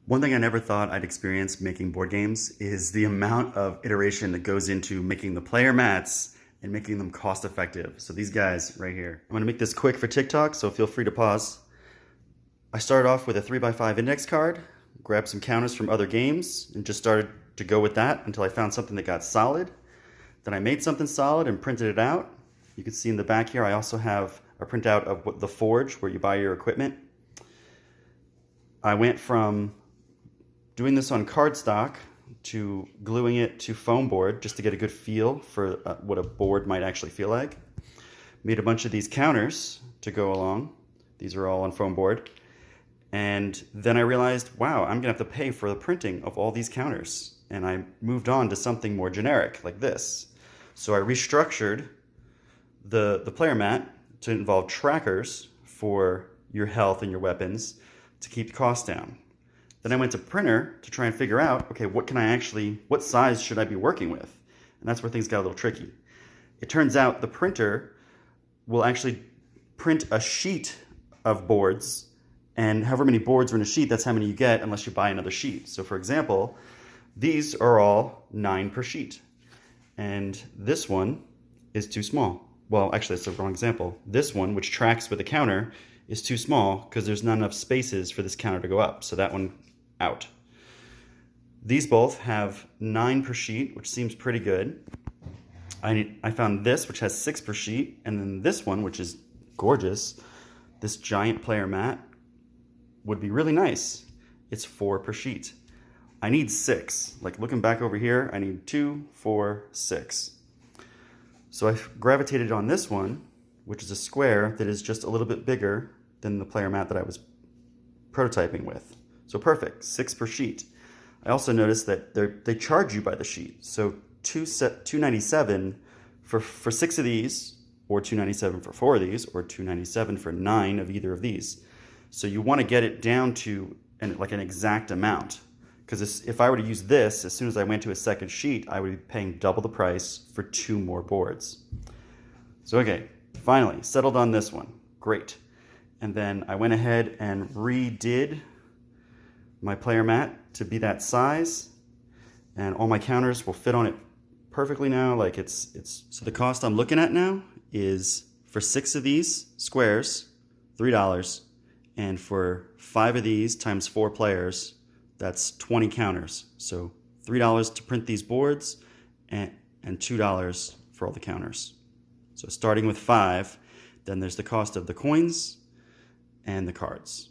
One thing I never thought I'd experience making board games is the amount of iteration that goes into making the player mats and making them cost effective. So these guys right here, I'm gonna make this quick for TikTok, so feel free to pause. I started off with a 3x5 index card, grabbed some counters from other games, and just started to go with that until I found something that got solid. Then I made something solid and printed it out. You can see in the back here, I also have a printout of the forge where you buy your equipment. I went from doing this on cardstock to gluing it to foam board just to get a good feel for what a board might actually feel like. Made a bunch of these counters to go along. These are all on foam board. And then I realized, wow, I'm gonna have to pay for the printing of all these counters. And I moved on to something more generic like this. So I restructured the player mat to involve trackers for your health and your weapons to keep costs down. Then I went to printer to try and figure out, okay, what size should I be working with? And that's where things got a little tricky. It turns out the printer will actually print a sheet of boards, and however many boards are in a sheet, that's how many you get unless you buy another sheet. So for example, these are all 9 per sheet. And this one is too small. Well, actually, that's the wrong example. This one, which tracks with the counter, is too small because there's not enough spaces for this counter to go up. So that one, out. These both have 9 per sheet, which seems pretty good. I found this, which has 6 per sheet, and then this one, which is gorgeous, this giant player mat, would be really nice. It's 4 per sheet. I need 6. Like looking back over here, I need 2, 4, 6. So I gravitated on this one, which is a square that is just a little bit bigger than the player mat that I was prototyping with. So perfect, 6 per sheet. I also noticed that they charge you by the sheet. So $297 for 6 of these, or $297 for 4 of these, or $297 for 9 of either of these. So you want to get it down to like an exact amount. Because if I were to use this, as soon as I went to a second sheet, I would be paying double the price for 2 more boards. So okay, finally, settled on this one. Great. And then I went ahead and redid my player mat to be that size, and all my counters will fit on it perfectly now. Like so the cost I'm looking at now is for 6 of these squares, $3, and for 5 of these times 4 players, that's 20 counters. So $3 to print these boards and $2 for all the counters. So starting with 5, then there's the cost of the coins and the cards.